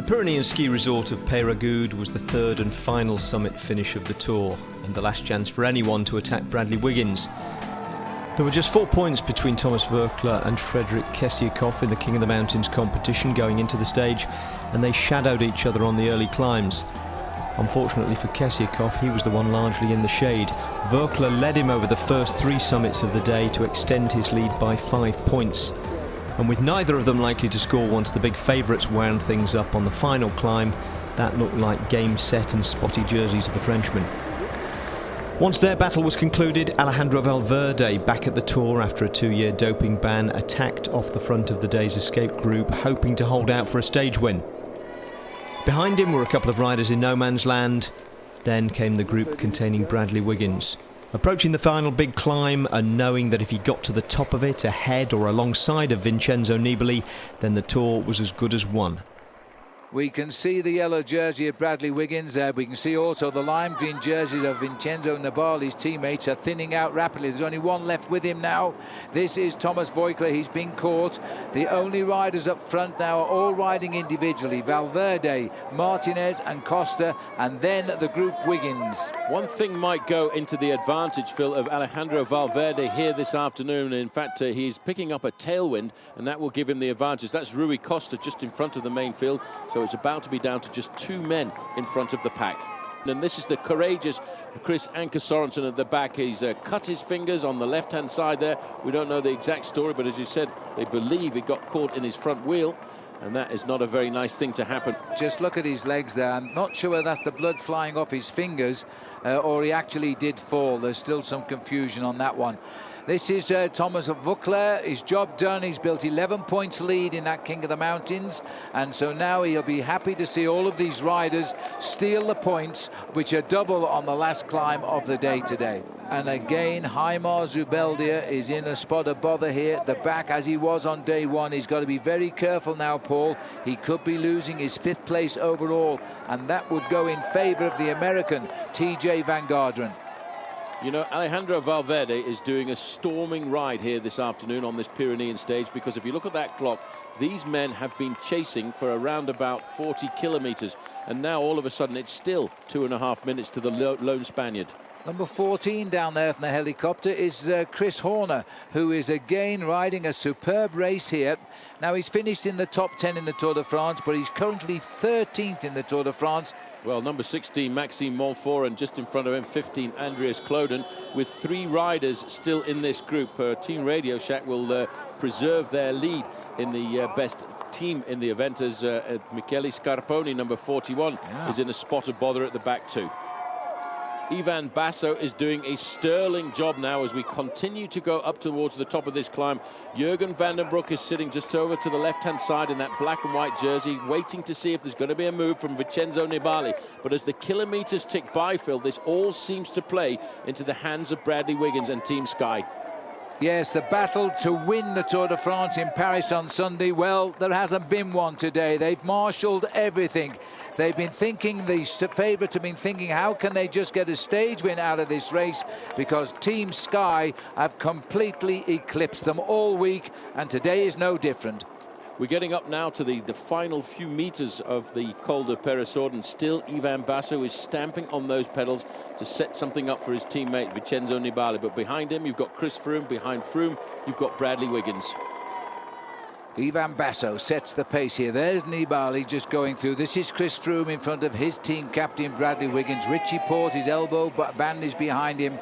The Pyrenean ski resort of Peyragudes was the third and final summit finish of the Tour, and the last chance for anyone to attack Bradley Wiggins. There were just 4 points between Thomas Voeckler and Frederick Kessiakoff in the King of the Mountains competition going into the stage, and they shadowed each other on the early climbs. Unfortunately for Kessiakoff, he was the one largely in the shade. Voeckler led him over the first 3 summits of the day to extend his lead by 5 points. And with neither of them likely to score once the big favourites wound things up on the final climb, that looked like game, set and spotty jerseys of the Frenchmen. Once their battle was concluded, Alejandro Valverde, back at the Tour after a 2-year doping ban, attacked off the front of the day's escape group, hoping to hold out for a stage win. Behind him were a couple of riders in no man's land. Then came the group containing Bradley Wiggins. Approaching the final big climb and knowing that if he got to the top of it, ahead or alongside of Vincenzo Nibali, then the Tour was as good as won. We can see the yellow jersey of Bradley Wiggins there. We can see also the lime green jerseys of Vincenzo Nibali's teammates are thinning out rapidly. There's only one left with him now. This is Thomas Voeckler. He's been caught. The only riders up front now are all riding individually. Valverde, Martinez and Costa, and then the group Wiggins. One thing might go into the advantage, Phil, of Alejandro Valverde here this afternoon. In fact, he's picking up a tailwind, and that will give him the advantage. That's Rui Costa just in front of the main field. So it's about to be down to just 2 men in front of the pack. And this is the courageous Chris Anker Sorensen at the back. He's cut his fingers on the left-hand side there. We don't know the exact story, but as you said, they believe it got caught in his front wheel. And that is not a very nice thing to happen. Just look at his legs there. I'm not sure whether that's the blood flying off his fingers or he actually did fall. There's still some confusion on that one. This is Thomas Voeckler. His job done. He's built 11 points lead in that King of the Mountains, and so now he'll be happy to see all of these riders steal the points, which are double on the last climb of the day today. And again, Haimar Zubeldia is in a spot of bother here at the back, as he was on day one. He's got to be very careful now, Paul. He could be losing his 5th place overall, and that would go in favour of the American TJ Van Garderen. You know, Alejandro Valverde is doing a storming ride here this afternoon on this Pyrenean stage, because if you look at that clock, these men have been chasing for around about 40 kilometres, and now all of a sudden it's still 2.5 minutes to the lone Spaniard. Number 14 down there from the helicopter is Chris Horner, who is again riding a superb race here. Now, he's finished in the top 10 in the Tour de France, but he's currently 13th in the Tour de France. Well, number 16, Maxime Montfort, and just in front of him, 15, Andreas Kloden, with 3 riders still in this group. Team Radio Shack will preserve their lead in the best team in the event, as Michele Scarponi, number 41, is in a spot of bother at the back too. Ivan Basso is doing a sterling job now as we continue to go up towards the top of this climb. Jürgen van den Broek is sitting just over to the left-hand side in that black and white jersey, waiting to see if there's going to be a move from Vincenzo Nibali. But as the kilometres tick by, Phil, this all seems to play into the hands of Bradley Wiggins and Team Sky. Yes, the battle to win the Tour de France in Paris on Sunday, well, there hasn't been one today. They've marshalled everything. They've been thinking, the favourites have been thinking, how can they just get a stage win out of this race? Because Team Sky have completely eclipsed them all week, and today is no different. We're getting up now to the final few meters of the Col de Peyragudes, and still Ivan Basso is stamping on those pedals to set something up for his teammate Vincenzo Nibali. But behind him, you've got Chris Froome. Behind Froome, you've got Bradley Wiggins. Ivan Basso sets the pace here. There's Nibali just going through. This is Chris Froome in front of his team captain Bradley Wiggins. Richie Porte, his elbow band is behind him.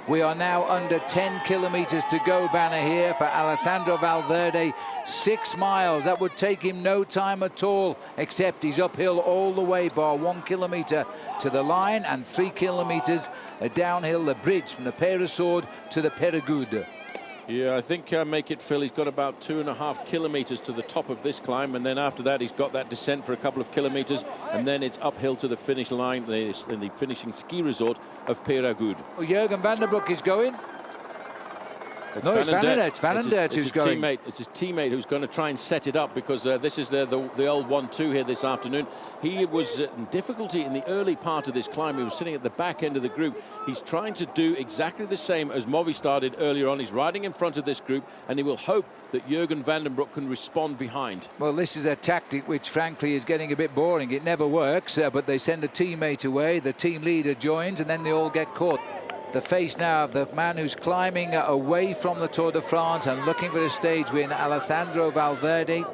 We are now under 10 kilometres to go, Banner, here for Alejandro Valverde. 6 miles. That would take him no time at all, except he's uphill all the way, bar 1 kilometre to the line and 3 kilometres downhill, the bridge from the Peyragudes to the Peyragudes. Yeah, I think make it, Phil, he's got about 2.5 kilometres to the top of this climb, and then after that he's got that descent for a couple of kilometres, and then it's uphill to the finish line in the finishing ski resort of Peyragudes. Well, Jürgen van den Broek is going. No, it's Van den Aert who's going. It's his teammate who's going to try and set it up, because this is the old 1-2 here this afternoon. He was in difficulty in the early part of this climb. He was sitting at the back end of the group. He's trying to do exactly the same as Movistar did earlier on. He's riding in front of this group, and he will hope that Jürgen van den Broek can respond behind. Well, this is a tactic which, frankly, is getting a bit boring. It never works, but they send a teammate away, the team leader joins, and then they all get caught. The face now of the man who's climbing away from the Tour de France and looking for a stage win, Alejandro Valverde.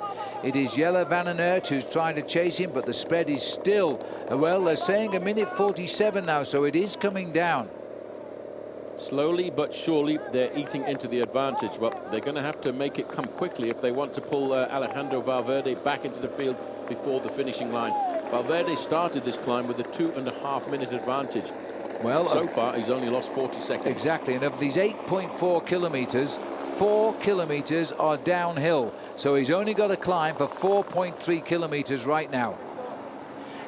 It is Jelle van den Aert who's trying to chase him, but the spread is still, well, they're saying 1:47 now, so it is coming down. Slowly but surely they're eating into the advantage, but they're going to have to make it come quickly if they want to pull Alejandro Valverde back into the field before the finishing line. Valverde started this climb with a 2.5 minute advantage. Well, so far he's only lost 40 seconds. Exactly, and of these 8.4 kilometers, 4 kilometers are downhill, so he's only got to climb for 4.3 kilometers right now.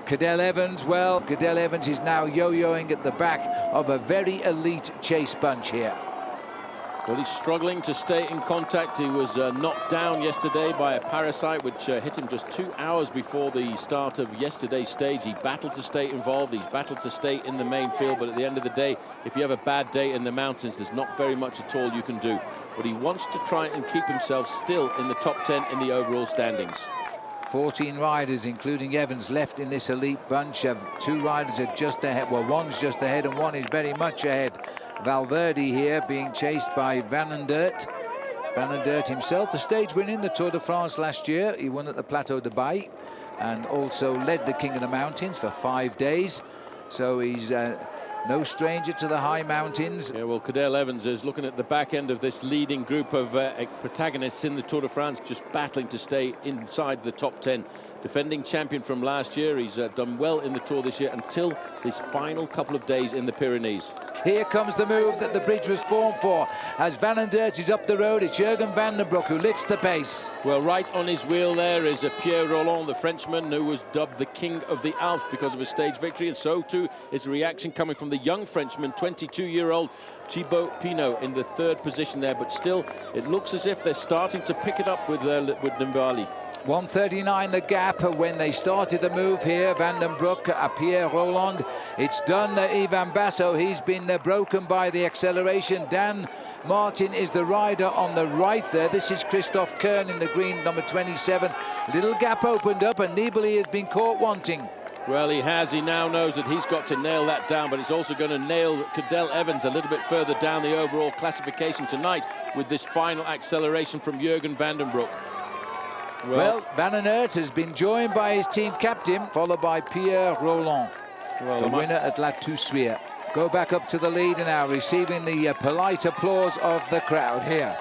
Cadel Evans, well, Cadel Evans is now yo-yoing at the back of a very elite chase bunch here. Well, he's struggling to stay in contact. He was knocked down yesterday by a parasite which hit him just 2 hours before the start of yesterday's stage. He battled to stay involved. He's battled to stay in the main field. But at the end of the day, if you have a bad day in the mountains, there's not very much at all you can do. But he wants to try and keep himself still in the top 10 in the overall standings. 14 riders, including Evans, left in this elite bunch. 2 riders are just ahead. Well, one's just ahead and one is very much ahead. Valverde here being chased by Van den Aert. Van den Aert himself, a stage win in the Tour de France last year. He won at the Plateau de Baille and also led the King of the Mountains for 5 days. So he's no stranger to the high mountains. Yeah, well, Cadel Evans is looking at the back end of this leading group of protagonists in the Tour de France, just battling to stay inside the top 10. Defending champion from last year, he's done well in the Tour this year until this final couple of days in the Pyrenees. Here comes the move that the bridge was formed for. As Van den Aert is up the road, it's Jürgen van den Broek who lifts the pace. Well, right on his wheel there is Pierre Rolland, the Frenchman, who was dubbed the King of the Alps because of his stage victory, and so too is a reaction coming from the young Frenchman, 22-year-old Thibaut Pinot in the 3rd position there. But still, it looks as if they're starting to pick it up with Nibali. 1:39 the gap when they started the move here. Van den Broek, Pierre Rolland. It's done. Ivan Basso, he's been broken by the acceleration. Dan Martin is the rider on the right there. This is Christoph Kern in the green, number 27. Little gap opened up and Nibali has been caught wanting. Well, he has. He now knows that he's got to nail that down, but he's also going to nail Cadel Evans a little bit further down the overall classification tonight with this final acceleration from Jürgen van den Broek. Well, Van den Aert has been joined by his team captain, followed by Pierre Rolland, the winner at La Toussuire. Go back up to the lead now, receiving the polite applause of the crowd here.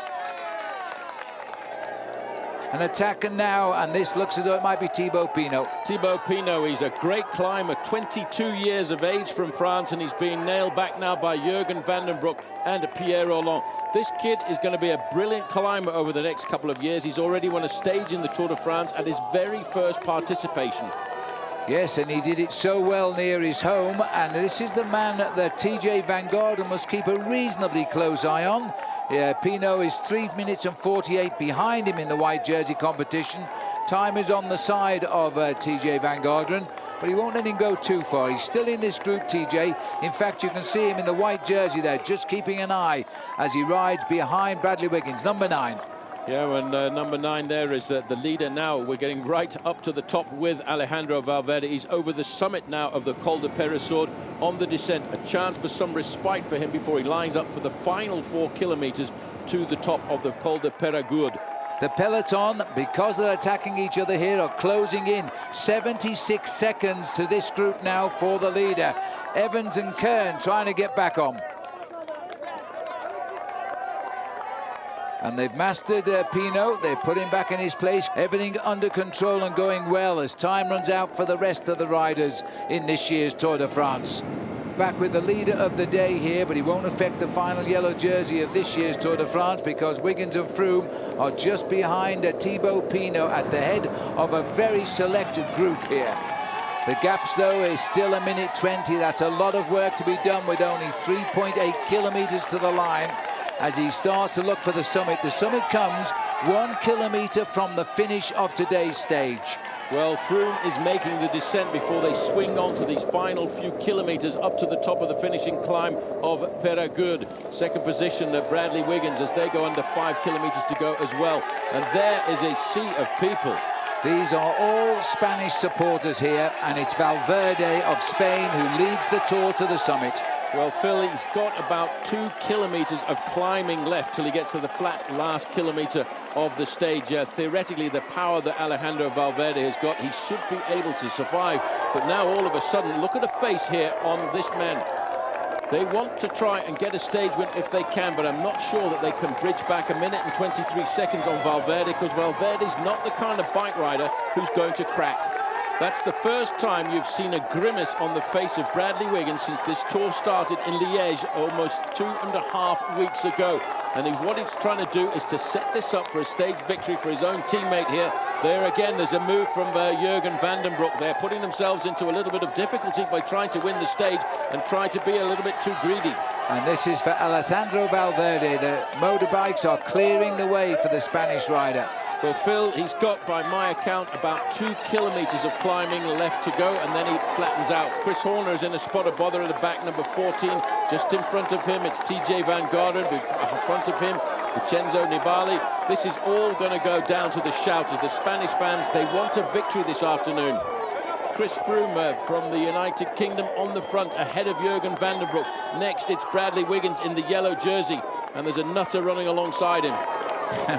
An attack now, and this looks as though it might be Thibaut Pinot. Thibaut Pinot, he's a great climber, 22 years of age from France, and he's being nailed back now by Jürgen van den Broek and Pierre Rolland. This kid is going to be a brilliant climber over the next couple of years. He's already won a stage in the Tour de France at his very first participation. Yes, and he did it so well near his home, and this is the man that TJ Van Garderen must keep a reasonably close eye on. Yeah, Pinot is 3 minutes and 48 behind him in the white jersey competition. Time is on the side of TJ Van Garderen, but he won't let him go too far. He's still in this group, TJ. In fact, you can see him in the white jersey there, just keeping an eye as he rides behind Bradley Wiggins, number 9. Yeah, and number 9 there is the leader now. We're getting right up to the top with Alejandro Valverde. He's over the summit now of the Col de Peyragudes on the descent. A chance for some respite for him before he lines up for the final 4 kilometers to the top of the Col de Peyragudes. The peloton, because they're attacking each other here, are closing in. 76 seconds to this group now for the leader. Evans and Kern trying to get back on. And they've mastered Pinot. They put him back in his place. Everything under control and going well as time runs out for the rest of the riders in this year's Tour de France. Back with the leader of the day here, but he won't affect the final yellow jersey of this year's Tour de France because Wiggins and Froome are just behind Thibaut Pinot at the head of a very selected group here. The gaps, though, is still 1:20. That's a lot of work to be done with only 3.8 kilometers to the line. as he starts to look for the summit. The summit comes 1 kilometre from the finish of today's stage. Well, Froome is making the descent before they swing on to these final few kilometres up to the top of the finishing climb of Peyragudes. Second position, Bradley Wiggins, as they go under 5 kilometres to go as well. And there is a sea of people. These are all Spanish supporters here, and it's Valverde of Spain who leads the Tour to the summit. Well, Phil, he's got about 2 kilometres of climbing left till he gets to the flat last kilometre of the stage. Theoretically, the power that Alejandro Valverde has got, he should be able to survive. But now, all of a sudden, look at the face here on this man. They want to try and get a stage win if they can, but I'm not sure that they can bridge back 1 minute and 23 seconds on Valverde, because Valverde's not the kind of bike rider who's going to crack. That's the first time you've seen a grimace on the face of Bradley Wiggins since this Tour started in Liège almost 2.5 weeks ago. And what he's trying to do is to set this up for a stage victory for his own teammate here. There again, there's a move from Jurgen van den Broek. They're putting themselves into a little bit of difficulty by trying to win the stage and try to be a little bit too greedy. And this is for Alejandro Valverde. The motorbikes are clearing the way for the Spanish rider. Well, Phil, he's got, by my account, about 2 kilometres of climbing left to go, and then he flattens out. Chris Horner is in a spot of bother at the back, number 14. Just in front of him, it's TJ Van Garderen. In front of him, Vincenzo Nibali. This is all going to go down to the shouters. The Spanish fans, they want a victory this afternoon. Chris Froome from the United Kingdom on the front, ahead of Jurgen van den Broek. Next, it's Bradley Wiggins in the yellow jersey, and there's a nutter running alongside him.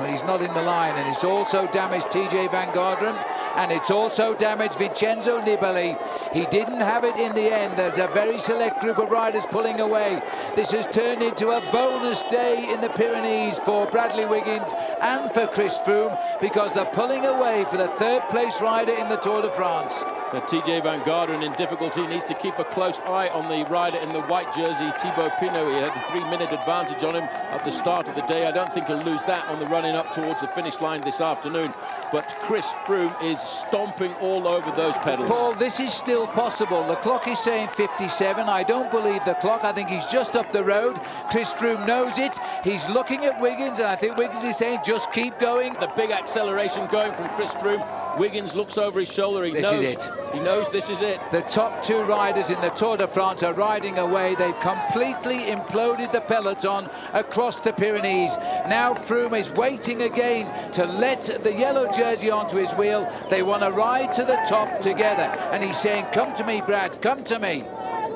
He's not in the line, and it's also damaged TJ Van Garderen, and it's also damaged Vincenzo Nibali. He didn't have it in the end. There's a very select group of riders pulling away. This has turned into a bonus day in the Pyrenees for Bradley Wiggins and for Chris Froome, because they're pulling away for the third place rider in the Tour de France. TJ Van Garderen in difficulty, needs to keep a close eye on the rider in the white jersey, Thibaut Pinot. He had a 3-minute advantage on him at the start of the day. I don't think he'll lose that on the running up towards the finish line this afternoon. But Chris Froome is stomping all over those pedals. Paul, this is still possible. The clock is saying 57. I don't believe the clock. I think he's just up the road. Chris Froome knows it. He's looking at Wiggins, and I think Wiggins is saying, just keep going. The big acceleration going from Chris Froome. Wiggins looks over his shoulder. He knows this is it. The top 2 riders in the Tour de France are riding away. They've completely imploded the peloton across the Pyrenees. Now Froome is waiting again to let the yellow jersey onto his wheel. They want to ride to the top together, and he's saying, come to me, Brad, come to me.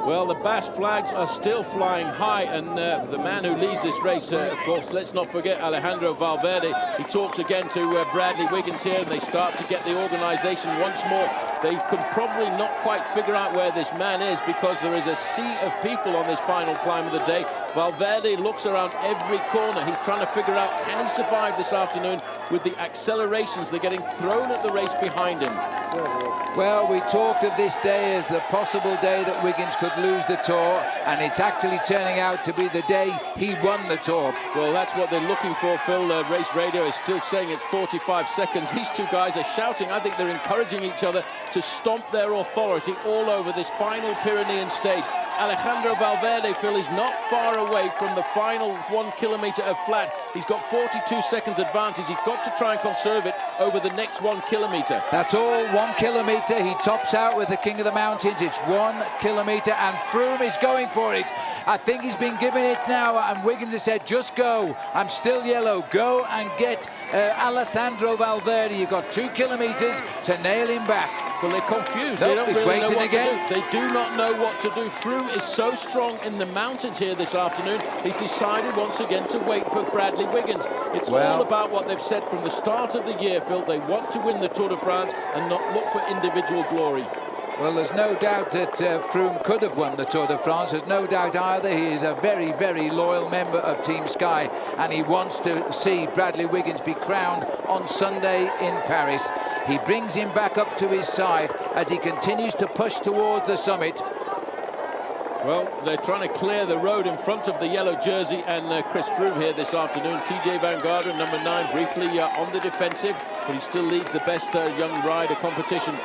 Well, the Basque flags are still flying high, and the man who leads this race, of course, let's not forget Alejandro Valverde. He talks again to Bradley Wiggins here, and they start to get the organisation once more. They can probably not quite figure out where this man is, because there is a sea of people on this final climb of the day. Valverde looks around every corner. He's trying to figure out, can he survive this afternoon with the accelerations they're getting thrown at the race behind him? Well, we talked of this day as the possible day that Wiggins could lose the Tour, and it's actually turning out to be the day he won the Tour. Well, that's what they're looking for, Phil. Race radio is still saying it's 45 seconds. These two guys are shouting. I think they're encouraging each other to stomp their authority all over this final Pyrenean stage. Alejandro Valverde, Phil, is not far away from the final 1 kilometre of flat. He's got 42 seconds advantage. He's got to try and conserve it over the next 1 kilometre. That's all, 1 kilometre. He tops out with the King of the Mountains. It's 1 kilometre, and Froome is going for it. I think he's been given it now, and Wiggins has said, just go. I'm still yellow. Go and get Alejandro Valverde. You've got 2 kilometres to nail him back. Well, they're confused. Nope, they don't he's really know waiting what again. to do. They do not know what to do. Froome is so strong in the mountains here this afternoon. He's decided once again to wait for Bradley Wiggins. It's all about what they've said from the start of the year, Phil. They want to win the Tour de France and not look for individual glory. Well, there's no doubt that Froome could have won the Tour de France. There's no doubt either. He is a very, very loyal member of Team Sky, and he wants to see Bradley Wiggins be crowned on Sunday in Paris. He brings him back up to his side as he continues to push towards the summit. Well, they're trying to clear the road in front of the yellow jersey and Chris Froome here this afternoon. TJ Van Garderen, number 9, briefly on the defensive, but he still leads the best young rider competition.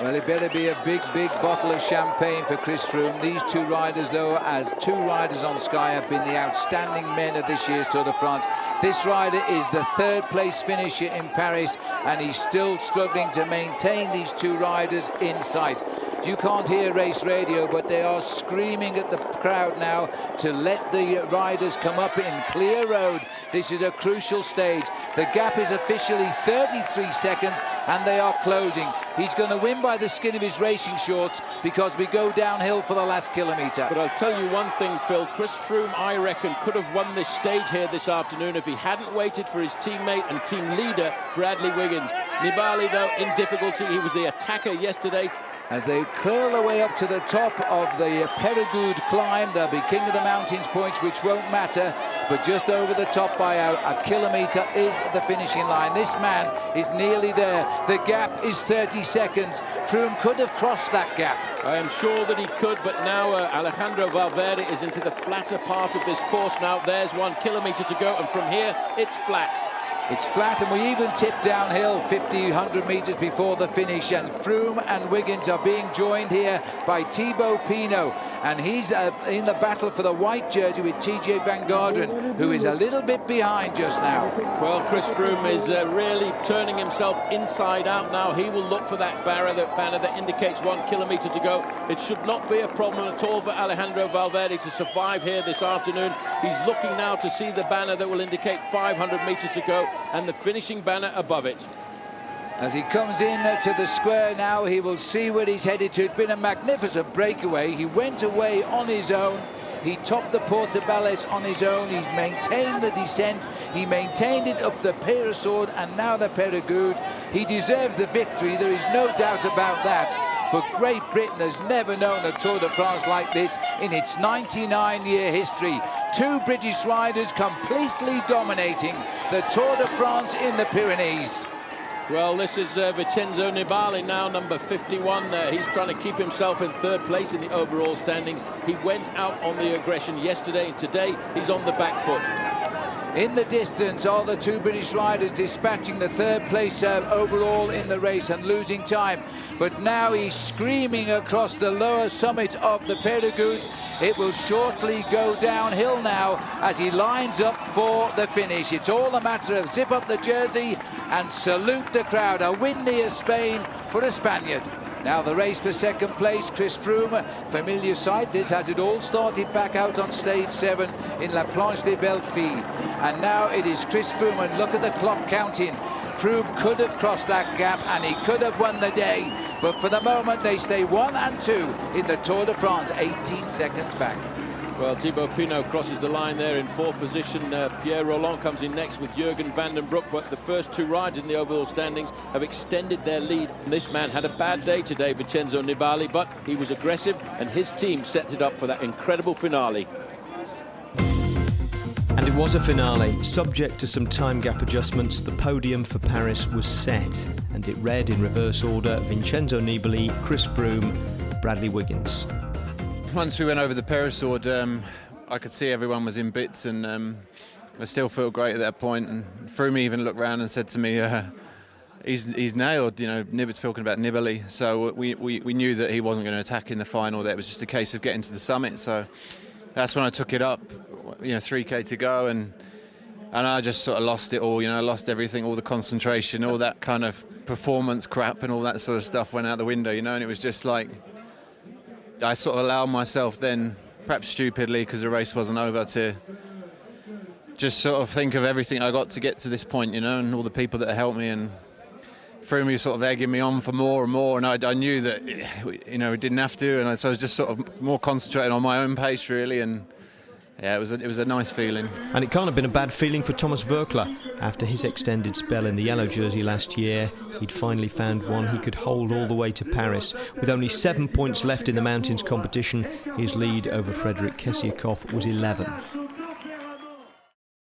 Well, it better be a big, big bottle of champagne for Chris Froome. These two riders, though, as two riders on Sky, have been the outstanding men of this year's Tour de France. This rider is the third-place finisher in Paris, and he's still struggling to maintain these two riders in sight. You can't hear race radio, but they are screaming at the crowd now to let the riders come up in clear road. This is a crucial stage. The gap is officially 33 seconds, and they are closing. He's going to win by the skin of his racing shorts because we go downhill for the last kilometre. But I'll tell you one thing, Phil. Chris Froome, I reckon, could have won this stage here this afternoon if he hadn't waited for his teammate and team leader, Bradley Wiggins. Nibali, though, in difficulty. He was the attacker yesterday. As they curl their way up to the top of the peyragudes climb, they'll be king of the mountains points, which won't matter, but just over the top by a kilometre is the finishing line. This man is nearly there. The gap is 30 seconds. Froome could have crossed that gap. I am sure that he could, but now Alejandro Valverde is into the flatter part of this course now. There's 1 kilometre to go, and from here, it's flat. It's flat, and we even tip downhill 50, 100 metres before the finish, and Froome and Wiggins are being joined here by Thibaut Pinot, and he's in the battle for the white jersey with TJ Van Garderen, who is a little bit behind just now. Well, Chris Froome is really turning himself inside out now. He will look for that banner that indicates 1 kilometre to go. It should not be a problem at all for Alejandro Valverde to survive here this afternoon. He's looking now to see the banner that will indicate 500 metres to go, and the finishing banner above it. As he comes in to the square now, he will see where he's headed to. It's been a magnificent breakaway. He went away on his own. He topped the Portobello on his own. He's maintained the descent. He maintained it up the Peyragudes and now the Peyragudes. He deserves the victory. There is no doubt about that. But Great Britain has never known a Tour de France like this in its 99-year history. Two British riders completely dominating the Tour de France in the Pyrenees. Well, this is Vincenzo Nibali now, number 51. He's trying to keep himself in third place in the overall standings. He went out on the aggression yesterday, and today he's on the back foot. In the distance are the two British riders dispatching the third place overall in the race and losing time. But now he's screaming across the lower summit of the Peyragudes. It will shortly go downhill now as he lines up for the finish. It's all a matter of zip up the jersey and salute the crowd. A win near Spain for a Spaniard. Now the race for second place, Chris Froome, familiar sight. This has it all started back out on stage 7 in La Planche des Belles Filles. And now it is Chris Froome, and look at the clock counting. Froome could have crossed that gap and he could have won the day. But for the moment, they stay 1 and 2 in the Tour de France, 18 seconds back. Well, Thibaut Pinot crosses the line there in 4th position. Pierre Rolland comes in next with Jürgen van den Broek, but the first two riders in the overall standings have extended their lead. This man had a bad day today, Vincenzo Nibali, but he was aggressive and his team set it up for that incredible finale. And it was a finale. Subject to some time gap adjustments, the podium for Paris was set, and it read in reverse order: Vincenzo Nibali, Chris Froome, Bradley Wiggins. Once we went over the Peyragudes, I could see everyone was in bits, and I still felt great at that point. And Froome even looked round and said to me, he's nailed, you know, Nibali's talking about Nibali. So we knew that he wasn't going to attack in the final, that it was just a case of getting to the summit. So that's when I took it up, you know, 3K to go, and I just sort of lost it all, you know, lost everything, all the concentration, all that kind of performance crap and all that sort of stuff went out the window, you know, and it was just like, I sort of allowed myself then, perhaps stupidly because the race wasn't over, to just sort of think of everything I got to get to this point, you know, and all the people that helped me, and Froome was sort of egging me on for more and more, and I knew that, you know, we didn't have to, and so I was just sort of more concentrating on my own pace, really, and yeah, it was a nice feeling. And it can't have been a bad feeling for Thomas Voeckler. After his extended spell in the yellow jersey last year, he'd finally found one he could hold all the way to Paris. With only 7 points left in the mountains competition, his lead over Frederick Kessiakoff was 11.